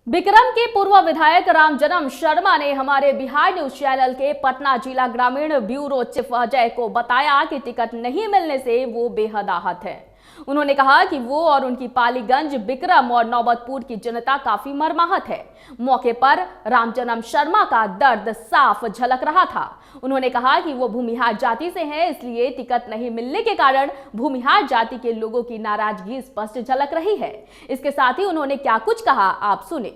बिक्रम के पूर्व विधायक रामजन्म शर्मा ने हमारे बिहार न्यूज चैनल के पटना जिला ग्रामीण ब्यूरो चीफ अजय को बताया कि टिकट नहीं मिलने से वो बेहद आहत है। उन्होंने कहा कि वो और उनकी पालीगंज, बिक्रम और नौबतपुर की जनता काफी मर्माहत है। मौके पर रामजन्म शर्मा का दर्द साफ झलक रहा था। उन्होंने कहा कि वो भूमिहार जाति से हैं, इसलिए टिकट नहीं मिलने के कारण भूमिहार जाति के लोगों की नाराजगी स्पष्ट झलक रही है। इसके साथ ही उन्होंने क्या कुछ कहा, आप सुने।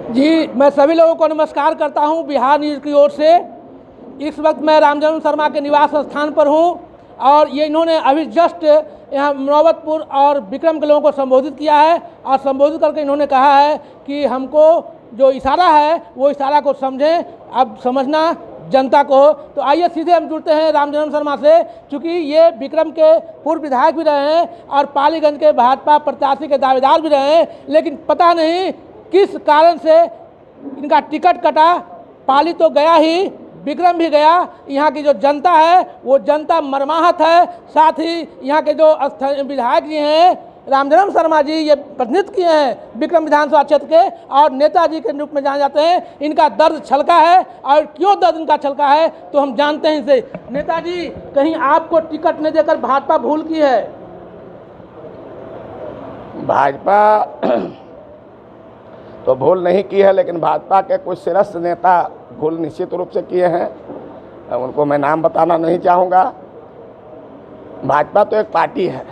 जी, मैं सभी लोगों को नमस्कार करता हूं बिहार न्यूज़ की ओर से। इस वक्त मैं रामजन्म शर्मा के निवास स्थान पर हूं और ये इन्होंने अभी जस्ट यहाँ नौबतपुर और बिक्रम के लोगों को संबोधित किया है और संबोधित करके इन्होंने कहा है कि हमको जो इशारा है वो इशारा को समझें, अब समझना जनता को। तो आइए सीधे हम जुड़ते हैं रामजन्म शर्मा से, क्योंकि ये बिक्रम के पूर्व विधायक भी रहे हैं और पालीगंज के भाजपा प्रत्याशी के दावेदार भी रहे हैं, लेकिन पता नहीं किस कारण से इनका टिकट कटा। पाली तो गया ही, बिक्रम भी गया। यहाँ की जो जनता है वो जनता मर्माहत है। साथ ही यहाँ के जो विधायक जी हैं रामजन्म शर्मा जी, ये प्रतिनिधित्व किए हैं बिक्रम विधानसभा क्षेत्र के और नेताजी के रूप में जाने जाते हैं। इनका दर्द छलका है और क्यों दर्द इनका छलका है तो हम जानते हैं इनसे। नेताजी, कहीं आपको टिकट नहीं देकर भाजपा भूल की है? भाजपा तो भूल नहीं की है, लेकिन भाजपा के कुछ शीर्ष नेता भूल निश्चित रूप से किए हैं। उनको मैं नाम बताना नहीं चाहूँगा। भाजपा तो एक पार्टी है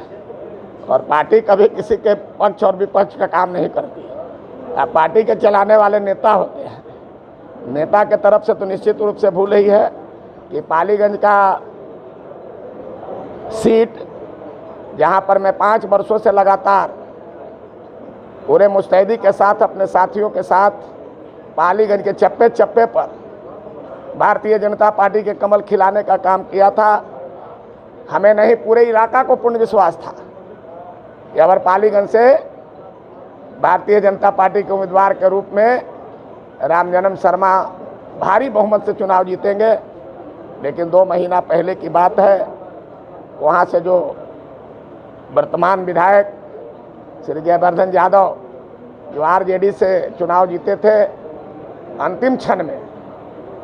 और पार्टी कभी किसी के पक्ष और विपक्ष का काम नहीं करती। अब पार्टी के चलाने वाले नेता होते हैं। नेता के तरफ से तो निश्चित रूप से भूल ही है कि पालीगंज का सीट, जहाँ पर मैं 5 वर्षों से लगातार पूरे मुस्तैदी के साथ अपने साथियों के साथ पालीगंज के चप्पे चप्पे पर भारतीय जनता पार्टी के कमल खिलाने का काम किया था। हमें नहीं, पूरे इलाका को पूर्ण विश्वास था कि अगर पालीगंज से भारतीय जनता पार्टी के उम्मीदवार के रूप में रामजन्म शर्मा भारी बहुमत से चुनाव जीतेंगे। लेकिन 2 महीना पहले की बात है, वहाँ से जो वर्तमान विधायक श्री जयवर्धन यादव जो आरजेडी से चुनाव जीते थे, अंतिम क्षण में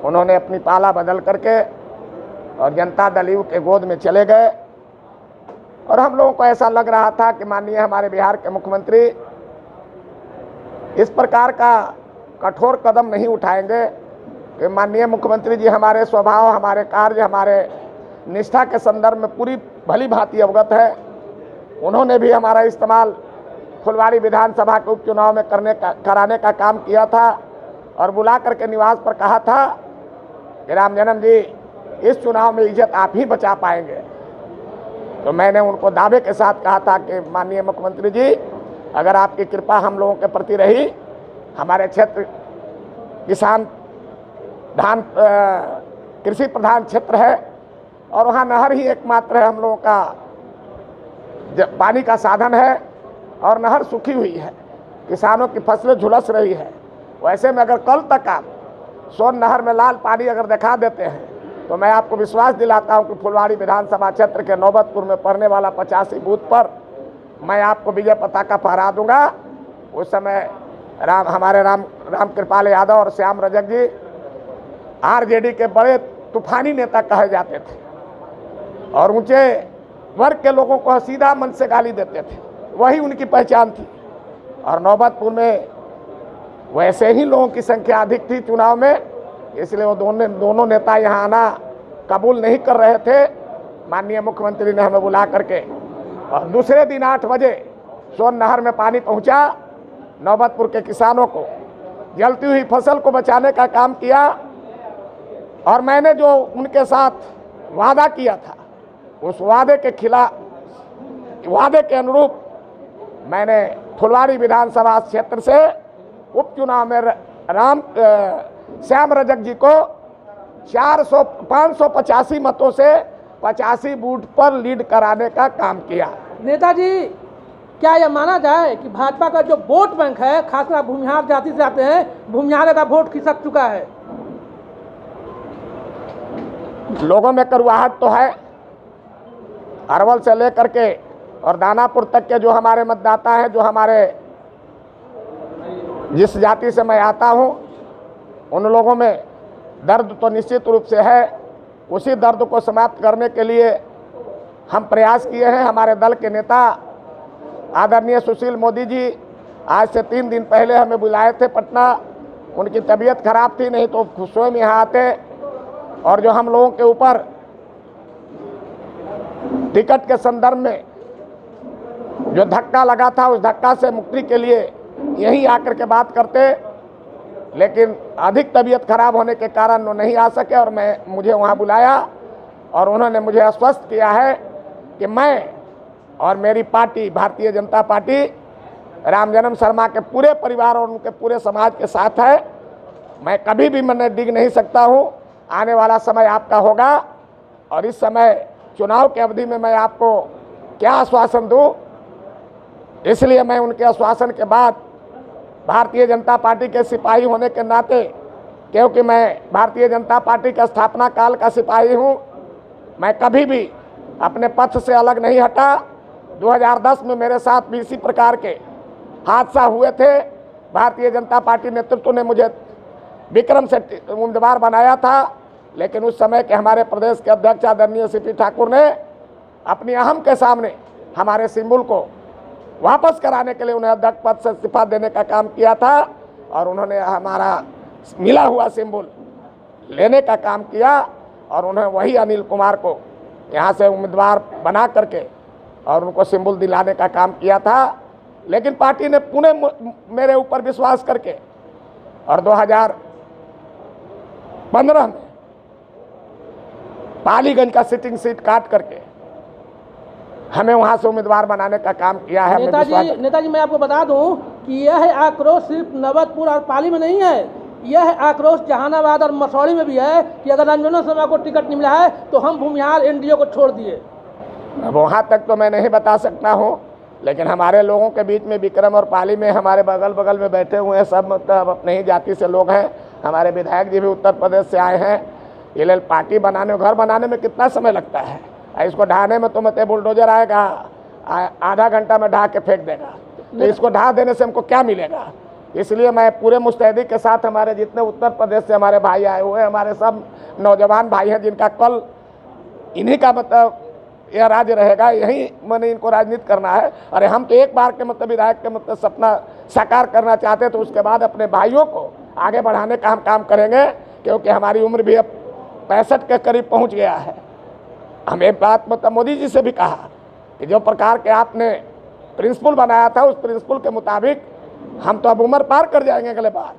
उन्होंने अपनी पाला बदल करके और जनता दल यू के गोद में चले गए। और हम लोगों को ऐसा लग रहा था कि माननीय हमारे बिहार के मुख्यमंत्री इस प्रकार का कठोर कदम नहीं उठाएंगे कि माननीय मुख्यमंत्री जी हमारे स्वभाव, हमारे कार्य, हमारे निष्ठा के संदर्भ में पूरी भली भांति अवगत है। उन्होंने भी हमारा इस्तेमाल फुलवाड़ी विधानसभा के उपचुनाव में कराने का काम किया था और बुला करके निवास पर कहा था कि रामजन्म जी, इस चुनाव में इज्जत आप ही बचा पाएंगे। तो मैंने उनको दावे के साथ कहा था कि माननीय मुख्यमंत्री जी, अगर आपकी कृपा हम लोगों के प्रति रही, हमारे क्षेत्र किसान धान कृषि प्रधान क्षेत्र है और वहाँ नहर ही एकमात्र है हम लोगों का पानी का साधन है और नहर सूखी हुई है, किसानों की फसलें झुलस रही है। वैसे में अगर कल तक आप सोन नहर में लाल पानी अगर दिखा देते हैं तो मैं आपको विश्वास दिलाता हूं कि फुलवाड़ी विधानसभा क्षेत्र के नौबतपुर में पड़ने वाला 85 बूथ पर मैं आपको विजय पताका फहरा दूंगा। उस समय हमारे राम कृपाल यादव और श्याम रजक जी आरजेडी के बड़े तूफानी नेता कहे जाते थे और ऊंचे वर्ग के लोगों को सीधा मन से गाली देते थे, वही उनकी पहचान थी। और नौबतपुर में वैसे ही लोगों की संख्या अधिक थी चुनाव में, इसलिए वो दोनों नेता यहाँ आना कबूल नहीं कर रहे थे। माननीय मुख्यमंत्री ने हमें बुला करके और दूसरे दिन 8 बजे सोन नहर में पानी पहुँचा। नौबतपुर के किसानों को जलती हुई फसल को बचाने का काम किया और मैंने जो उनके साथ वादा किया था, उस वादे के खिलाफ, वादे के अनुरूप मैंने फुलवाड़ी विधानसभा क्षेत्र से उपचुनाव में श्याम रजक जी को 585 मतों से 85 बूथ पर लीड कराने का काम किया। नेताजी, क्या यह माना जाए कि भाजपा का जो वोट बैंक है, खासकर भूमिहार जाति से आते हैं, भूमिहार का वोट खिसक चुका है? लोगों में करुआहट तो है। अरवल से लेकर के और दानापुर तक के जो हमारे मतदाता हैं, जो हमारे जिस जाति से मैं आता हूँ उन लोगों में दर्द तो निश्चित रूप से है। उसी दर्द को समाप्त करने के लिए हम प्रयास किए हैं। हमारे दल के नेता आदरणीय सुशील मोदी जी आज से 3 दिन पहले हमें बुलाए थे पटना। उनकी तबीयत खराब थी, नहीं तो स्वयं यहाँ आते। और जो हम लोगों के ऊपर टिकट के संदर्भ में जो धक्का लगा था, उस धक्का से मुक्ति के लिए यहीं आकर के बात करते, लेकिन अधिक तबीयत खराब होने के कारण वो नहीं आ सके और मुझे वहाँ बुलाया और उन्होंने मुझे आश्वस्त किया है कि मैं और मेरी पार्टी भारतीय जनता पार्टी रामजन्म शर्मा के पूरे परिवार और उनके पूरे समाज के साथ है। मैं कभी भी मन डिग नहीं सकता हूँ। आने वाला समय आपका होगा और इस समय चुनाव की अवधि में मैं आपको क्या आश्वासन दूँ, इसलिए मैं उनके आश्वासन के बाद भारतीय जनता पार्टी के सिपाही होने के नाते, क्योंकि मैं भारतीय जनता पार्टी का स्थापना काल का सिपाही हूँ, मैं कभी भी अपने पथ से अलग नहीं हटा। 2010 में मेरे साथ भी इसी प्रकार के हादसा हुए थे। भारतीय जनता पार्टी नेतृत्व ने मुझे विक्रम से उम्मीदवार बनाया था, लेकिन उस समय के हमारे प्रदेश के अध्यक्ष आदरणीय सीपी ठाकुर ने अपनी अहम के सामने हमारे सिंबल को वापस कराने के लिए उन्हें अध्यक्ष पद से इस्तीफा देने का काम किया था और उन्होंने हमारा मिला हुआ सिंबल लेने का काम किया और उन्होंने वही अनिल कुमार को यहाँ से उम्मीदवार बना करके और उनको सिंबल दिलाने का काम किया था। लेकिन पार्टी ने पुणे मेरे ऊपर विश्वास करके और 2015 में पालीगंज का सिटिंग सीट काट करके हमें वहां से उम्मीदवार बनाने का काम किया है। नेताजी मैं आपको बता दूं कि यह आक्रोश सिर्फ नवतपुर और पाली में नहीं है, यह आक्रोश जहानाबाद और मसौड़ी में भी है कि अगर रामजन्म शर्मा को टिकट नहीं मिला है तो हम भूमिहार एनडीए को छोड़ दिए। अब वहाँ तक तो मैं नहीं बता सकता हूँ, लेकिन हमारे लोगों के बीच में विक्रम और पाली में हमारे बगल में बैठे हुए हैं सब मतलब अपने ही जाति से लोग हैं। हमारे विधायक जी भी उत्तर प्रदेश से आए हैं। ये पार्टी बनाने, घर बनाने में कितना समय लगता है, इसको ढहाने में तो मतलब बुलडोजर आएगा आधा घंटा में ढहा के फेंक देगा, तो इसको ढहा देने से हमको क्या मिलेगा। इसलिए मैं पूरे मुस्तैदी के साथ हमारे जितने उत्तर प्रदेश से हमारे भाई आए हुए हैं, हमारे सब नौजवान भाई हैं जिनका कल इन्हीं का मतलब यह राज्य रहेगा, यही मैंने इनको राजनीति करना है। अरे हम तो एक बार के मतलब विधायक के मतलब सपना साकार करना चाहते, तो उसके बाद अपने भाइयों को आगे बढ़ाने का हम काम करेंगे, क्योंकि हमारी उम्र भी अब 65 के करीब पहुंच गया है। हम एक बात मतलब मोदी जी से भी कहा कि जो प्रकार के आपने प्रिंसिपल बनाया था, उस प्रिंसिपल के मुताबिक हम तो अब उम्र पार कर जाएंगे अगले बार।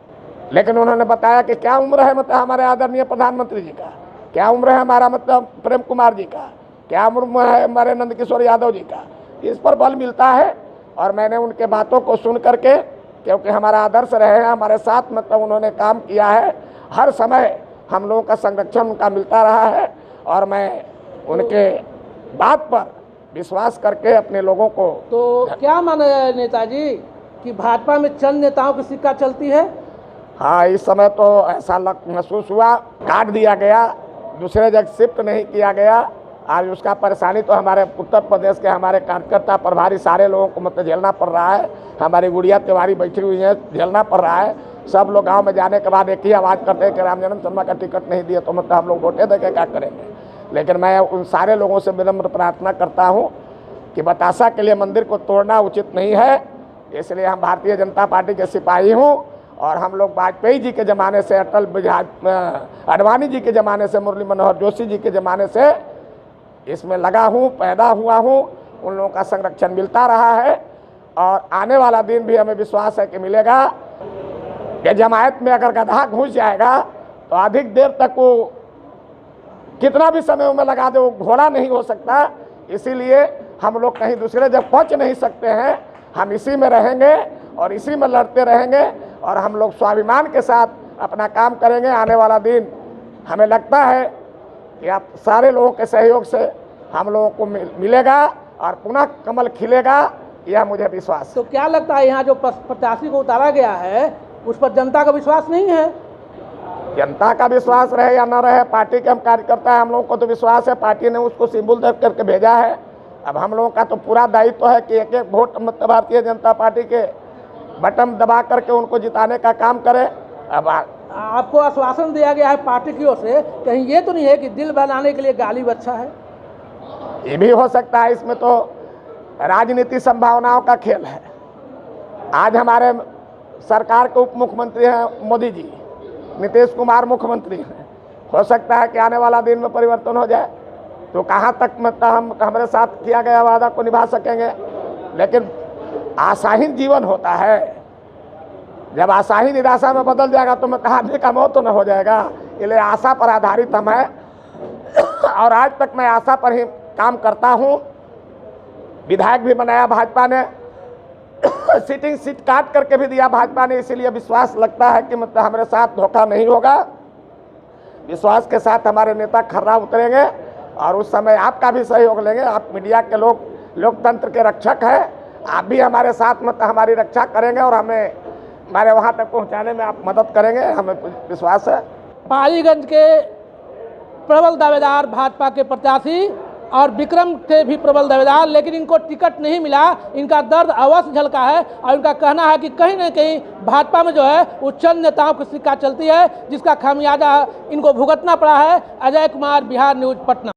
लेकिन उन्होंने बताया कि क्या उम्र है मतलब हमारे आदरणीय प्रधानमंत्री जी का, क्या उम्र है हमारा मतलब प्रेम कुमार जी का, क्या उम्र है हमारे नंद किशोर यादव जी का। इस पर बल मिलता है और मैंने उनके बातों को सुन करके, क्योंकि हमारा आदर्श रहे हैं, हमारे साथ मतलब उन्होंने काम किया है, हर समय हम लोगों का संरक्षण उनका मिलता रहा है और मैं उनके बात पर विश्वास करके अपने लोगों को। तो क्या माना है नेताजी कि भाजपा में चंद नेताओं की सिक्का चलती है? हाँ, इस समय तो ऐसा महसूस हुआ, काट दिया गया, दूसरे जगह शिफ्ट नहीं किया गया। आज उसका परेशानी तो हमारे उत्तर प्रदेश के हमारे कार्यकर्ता प्रभारी सारे लोगों को मतलब झेलना पड़ रहा है। हमारी गुड़िया तिवारी बैठी हुई है, झेलना पड़ रहा है। सब लोग गांव में जाने के बाद एक ही आवाज़ करते हैं कि रामजन्म शर्मा का टिकट नहीं दिया तो मतलब हम लोग वोटें दे के क्या करेंगे। लेकिन मैं उन सारे लोगों से विनम्र प्रार्थना करता हूं कि बतासा के लिए मंदिर को तोड़ना उचित नहीं है। इसलिए हम भारतीय जनता पार्टी के सिपाही हूं और हम लोग वाजपेयी जी के ज़माने से, अटल अडवाणी जी के ज़माने से, मुरली मनोहर जोशी जी के ज़माने से इसमें लगा हूं, पैदा हुआ हूं। उन लोगों का संरक्षण मिलता रहा है और आने वाला दिन भी हमें विश्वास है कि मिलेगा। कि जमायत में अगर गधा घुस जाएगा तो अधिक देर तक वो कितना भी समय में लगा दे, वो घोड़ा नहीं हो सकता। इसीलिए हम लोग कहीं दूसरे जगह पहुंच नहीं सकते हैं, हम इसी में रहेंगे और इसी में लड़ते रहेंगे और हम लोग स्वाभिमान के साथ अपना काम करेंगे। आने वाला दिन हमें लगता है कि आप सारे लोगों के सहयोग से हम लोगों को मिलेगा और पुनः कमल खिलेगा, यह मुझे विश्वास है। तो क्या लगता है यहाँ जो प्रत्याशी को उतारा गया है उस पर जनता का विश्वास नहीं है? जनता का विश्वास रहे या न रहे, पार्टी के हम कार्यकर्ता हैं, हम लोगों को तो विश्वास है। पार्टी ने उसको सिंबल दे करके भेजा है। अब हम लोगों का तो पूरा दायित्व है कि एक एक वोट मतलब भारतीय जनता पार्टी के बटन दबा करके उनको जिताने का काम करें। अब आपको आश्वासन दिया गया है पार्टी की ओर से, कहीं ये तो नहीं है कि दिल बनाने के लिए गाली बच्चा है? ये भी हो सकता है, इसमें तो राजनीति संभावनाओं का खेल है। आज हमारे सरकार के उप मुख्यमंत्री हैं मोदी जी, नीतीश कुमार मुख्यमंत्री हैं। हो सकता है कि आने वाला दिन में परिवर्तन हो जाए, तो कहाँ तक मतलब हम हमारे साथ किया गया वादा को निभा सकेंगे। लेकिन आशाहीन जीवन होता है, जब आशाहीन निराशा में बदल जाएगा तो मैं कहा आदमी का मौत तो न हो जाएगा। इसलिए आशा पर आधारित हम है और आज तक मैं आशा पर ही काम करता हूँ। विधायक भी बनाया भाजपा ने, सिटिंग सीट काट करके भी दिया भाजपा ने, इसीलिए विश्वास लगता है कि मतलब हमारे साथ धोखा नहीं होगा। विश्वास के साथ हमारे नेता खर्रा उतरेंगे और उस समय आपका भी सहयोग लेंगे। आप मीडिया के लोग लोकतंत्र के रक्षक हैं, आप भी हमारे साथ मतलब हमारी रक्षा करेंगे और हमें हमारे वहाँ तक पहुँचाने में आप मदद करेंगे, हमें विश्वास है। पालीगंज के प्रबल दावेदार भाजपा के प्रत्याशी और विक्रम थे भी प्रबल दावेदार, लेकिन इनको टिकट नहीं मिला। इनका दर्द अवश्य झलका है और इनका कहना है कि कहीं न कहीं भाजपा में जो है वो चंद नेताओं की सिक्का चलती है, जिसका खामियाजा इनको भुगतना पड़ा है। अजय कुमार, बिहार न्यूज़, पटना।